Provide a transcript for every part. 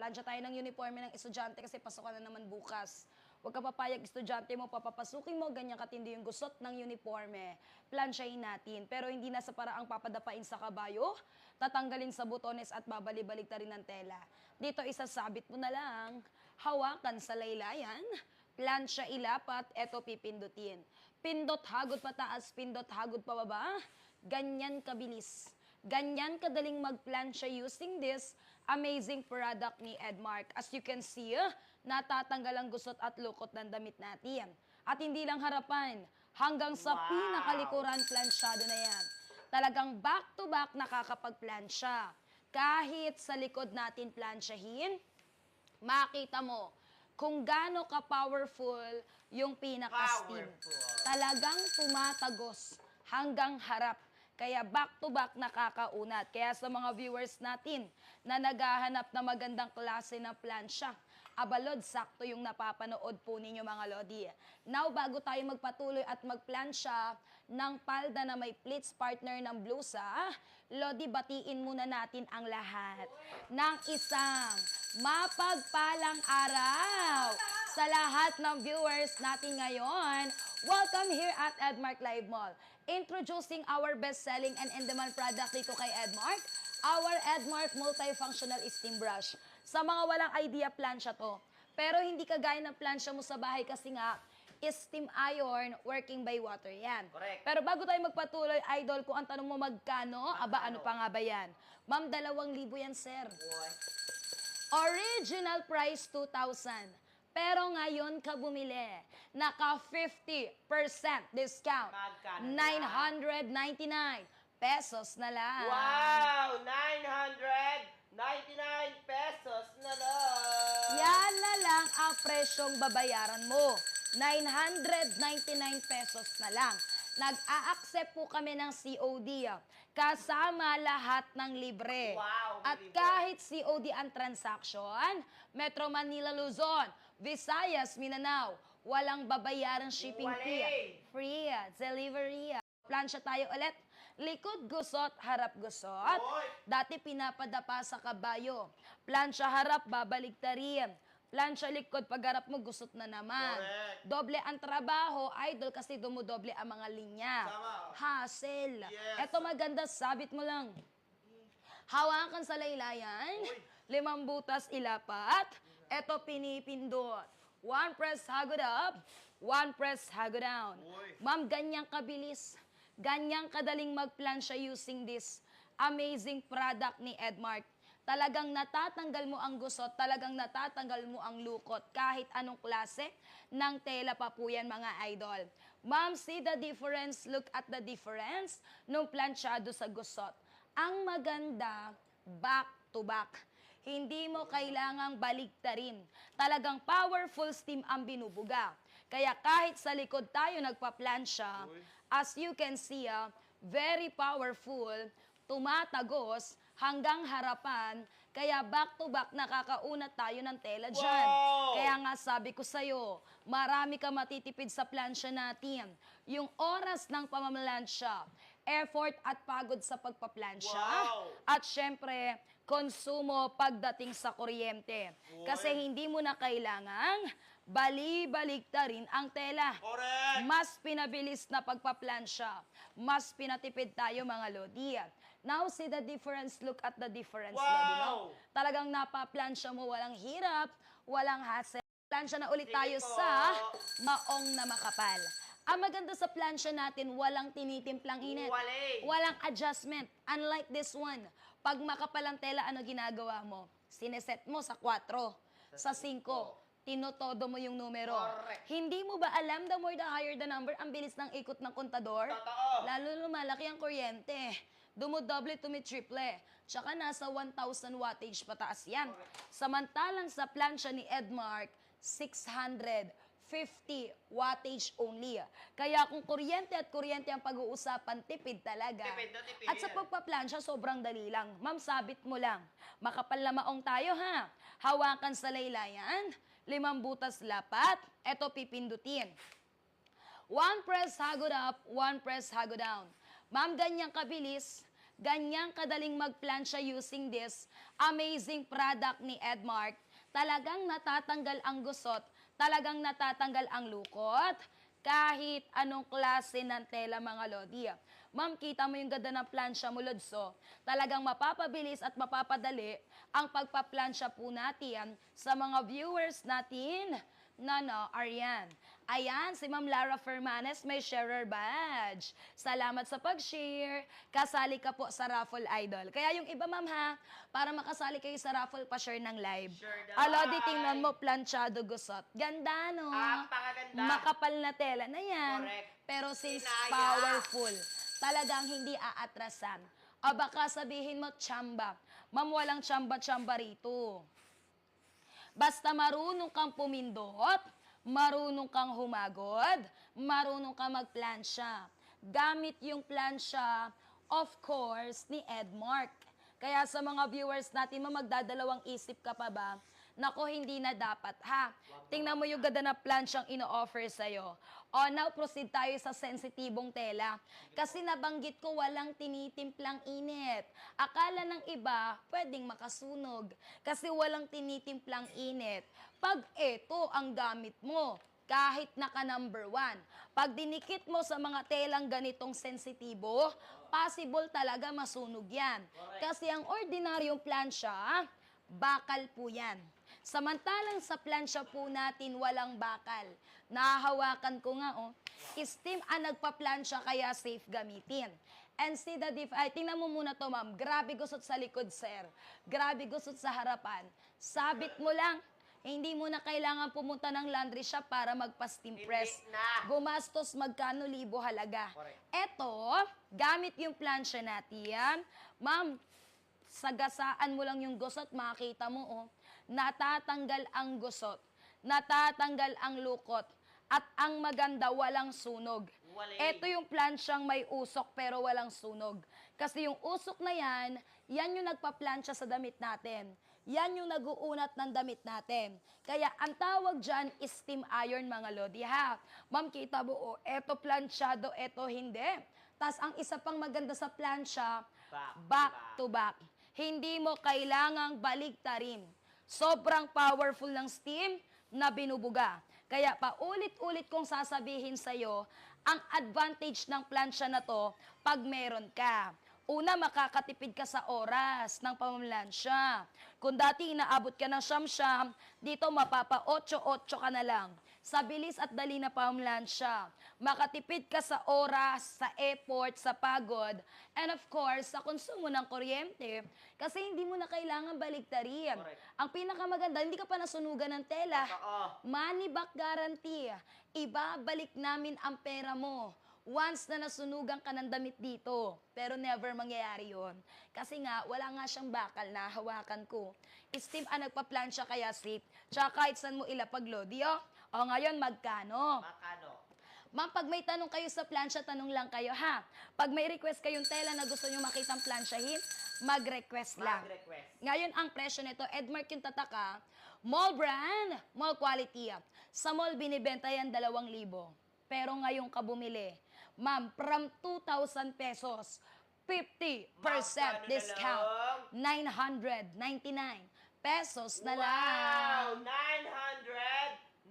Plansya tayo ng uniforme ng estudyante kasi pasukan na naman bukas. Huwag ka papayag estudyante mo, papapasukin mo, ganyan katindi yung gusot ng uniforme. Plansyahin natin. Pero hindi na sa paraang papadapain sa kabayo, tatanggalin sa butones at babali-balik ta rin ng tela. Dito isasabit mo na lang, hawakan sa laylayan, plansya ilapat, eto pipindutin. Pindot hagod pataas, pindot hagod pababa, ganyan kabilis. Ganyan kadaling magplansya using this amazing product ni Edmark. As you can see, natatanggal ang gusot at lukot ng damit natin. At hindi lang harapan, hanggang sa pinakalikuran plansyado na yan. Talagang back-to-back nakakapagplansya. Kahit sa likod natin plansyahin, makita mo kung gaano ka-powerful yung pinaka-steam. Talagang tumatagos hanggang harap. Kaya back-to-back nakakaunat. Kaya sa mga viewers natin na naghahanap na magandang klase ng plansya, abalod, sakto yung napapanood po ninyo mga Lodi. Now, bago tayo magpatuloy at magplansya ng palda na may pleats partner ng blusa, Lodi, batiin muna natin ang lahat ng isang mapagpalang araw sa lahat ng viewers natin ngayon. Welcome here at Edmark Live Mall. Introducing our best-selling and in-demand product dito kay Edmark, our Edmark Multifunctional Steam Brush. Sa mga walang idea, plansya to. Pero hindi kagaya ng plansya mo sa bahay kasi nga, steam iron working by water yan. Correct. Pero bago tayo magpatuloy, idol, kung ang tanong mo magkano, aba ano pa nga ba yan? Ma'am, 2,000 yan, sir. Original price, 2,000. Pero ngayon ka bumili, naka 50% discount. Magkano 999 pesos na lang. Wow! 999 pesos na lang! Yan na lang ang presyong babayaran mo. 999 pesos na lang. Nag-a-accept po kami ng COD. Kasama lahat ng libre. Wow, At libre. kahit COD ang transaction, Metro Manila, Luzon, Visayas, Mindanao, walang babayaran shipping fee. Free delivery. Plansya tayo ulit. Likod gusot, harap gusot. Oy! Dati pinapadapa sa kabayo. Plansya harap, babalik ta rin. Plansya likod, pagharap mo, gusot na naman. Correct. Doble ang trabaho, idol, kasi dumudoble ang mga linya. Tama. Hassle. Yes. Eto maganda, sabit mo lang. Hawakan sa laylayan. Uy. 5 butas ilapat. Eto pinipindot. 1 press hagod up, 1 press hagod down. Uy. Ma'am, ganyang kabilis. Ganyang kadaling magplansya using this amazing product ni Edmark. Talagang natatanggal mo ang gusot, talagang natatanggal mo ang lukot, kahit anong klase ng tela pa po yan, mga idol. Ma'am, see the difference, look at the difference nung plansyado sa gusot. Ang maganda, back to back. Hindi mo kailangang baliktarin. Talagang powerful steam ang binubuga. Kaya kahit sa likod tayo nagpa-plansya, as you can see, very powerful, tumatagos hanggang harapan, kaya back-to-back nakakaunat tayo ng tela dyan. Wow! Kaya nga sabi ko sa'yo, marami ka matitipid sa plansya natin. Yung oras ng pamamalansya, effort at pagod sa pagpaplansya, Wow! at syempre, konsumo pagdating sa kuryente. Kasi hindi mo na kailangang bali-balikta rin ang tela. Correct! Mas pinabilis na pagpaplansya. Mas pinatipid tayo, mga Lodi. Now, see the difference. Look at the difference, Wow! Lodi. No? Talagang napaplansya mo, walang hirap, walang hassle. Plansya na ulit Sige tayo po. sa maong na makapal. Ang maganda sa plansya natin, walang tinitimplang init. Wale. Walang adjustment. Unlike this one, pag makapal ang tela, ano ginagawa mo? Sineset mo sa 4, sa 5, tinotodo mo yung numero. Correct. Hindi mo ba alam, the more the higher the number, ang bilis ng ikot ng kontador? Totoo. Lalo lumalaki ang kuryente. Dumodoble to triple. Tsaka nasa 1,000 wattage pataas yan. Samantalang sa plansya ni Edmark, 650 wattage only. Kaya kung kuryente at kuryente ang pag-uusapan, tipid talaga. Tipid na tipid At sa yan. pagpaplansya, sobrang dali lang. Ma'am, sabit mo lang. Makapal na maong tayo, ha? Hawakan sa laylayan, 5 butas lapat, eto pipindutin. 1 press hagod up, 1 press hagod down. Ma'am, ganyang kabilis, Ganyang kadaling magplansya using this amazing product ni Edmark. Talagang natatanggal ang gusot, talagang natatanggal ang lukot, kahit anong klase ng tela, mga lodi. Ma'am, kita mo yung ganda ng plansya mo, Lodso. Talagang mapapabilis at mapapadali ang pagpaplansya po natin sa mga viewers natin na Arian. Ayan, si Ma'am Lara Fermanes may sharer badge. Salamat sa pag-share. Kasali ka po sa Raffle Idol. Kaya yung iba, ma'am, ha, para makasali kayo sa raffle, pa-share ng live. Sure, Alodi, dai. tingnan mo, planchado gusot. Ganda, no? Napakaganda. Makapal na tela na yan. Correct. Pero since Sinaya. powerful, talagang hindi aatrasan. O baka sabihin mo, tsamba. Ma'am, walang tsamba-tsamba rito. Basta marunong kang pumindot, marunong kang humagod, marunong kang magplansya. Gamit yung plansya, of course, ni Edmark. Kaya sa mga viewers natin, magdadalawang isip ka pa ba? Nako, hindi na dapat, ha? Tingnan mo yung ganda na plansyang ino-offer sa'yo. O, now proceed tayo sa sensitibong tela. Kasi nabanggit ko walang tinitimplang init. Akala ng iba, pwedeng makasunog. Kasi walang tinitimplang init. Pag ito ang gamit mo, kahit naka number 1, pag dinikit mo sa mga telang ganitong sensitibo, possible talaga masunog yan. Kasi ang ordinaryong plansya, bakal po yan. Samantalang sa plansya po natin walang bakal. Nahahawakan ko nga, oh. Steam ang nagpa-plansya, kaya safe gamitin. And see the tingnan mo muna to, ma'am. Grabe gusot sa likod, sir. Grabe gusot sa harapan. Sabit mo lang. Hindi mo na kailangan pumunta ng laundry shop para magpa-steam press. Hindi na. Gumastos magkano libo halaga. Correct. Eto, gamit yung plansya natin. Ma'am, sagasaan mo lang yung gusot, makita mo, oh, natatanggal ang gusot, natatanggal ang lukot, at ang maganda, walang sunog. Wala. Ito yung plansyang may usok pero walang sunog. Kasi yung usok na yan yung nagpa-plansya sa damit natin. Yan yung nag-uunat ng damit natin. Kaya ang tawag dyan is steam iron, mga lodi, ha? Ma'am, kita mo, oh, eto plansyado, eto hindi. Tas ang isa pang maganda sa plansya, back to back. Hindi mo kailangang baligtarin. Sobrang powerful ng steam na binubuga. Kaya paulit-ulit kong sasabihin sa'yo, ang advantage ng plansya na to pag meron ka. Una, makakatipid ka sa oras ng pamamlansya. Kung dati inaabot ka ng siyam-siyam, dito mapapa 8-8 ka na lang. Sa bilis at dali na pamamlansya. Makatipid ka sa oras, sa effort, sa pagod, and of course, sa konsumo ng kuryente. Kasi hindi mo na kailangan baligtarin. Correct. Ang pinakamaganda, hindi ka pa nasunugan ng tela. Totoo. Money back guarantee. Ibabalik namin ang pera mo once na nasunugan ka ng damit dito. Pero never mangyayari yon. Kasi nga, wala nga siyang bakal na hawakan ko. Steam ang nagpa-plansya, kaya safe. Tsaka kahit saan mo ilapag, Lodi, oh. O ngayon, magkano? Makano? Ma'am, pag may tanong kayo sa plansya, tanong lang kayo, ha? Pag may request kayong tela na gusto nyo makitang plansyahin, mag-request lang. Mag-request. Ngayon, ang presyo nito, Edmark yung tataka, mall brand, mall quality. Sa mall, binibenta yan 2,000. Pero ngayong ka bumili, ma'am, from 2,000 pesos, 50% Magkano na discount, lang? 999 pesos na Wow! lang.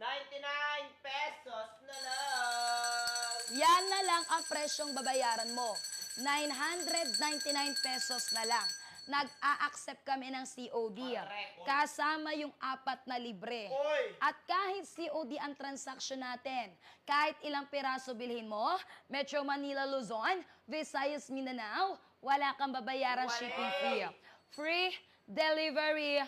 999 pesos na lang! Yan na lang ang presyong babayaran mo. 999 pesos na lang. Nag-a-accept kami ng COD. Correct. Kasama yung 4 na libre. Oy! At kahit COD ang transaction natin, kahit ilang piraso bilhin mo, Metro Manila, Luzon, Visayas, Mindanao, wala kang babayaran Wala. shipping fee. Free delivery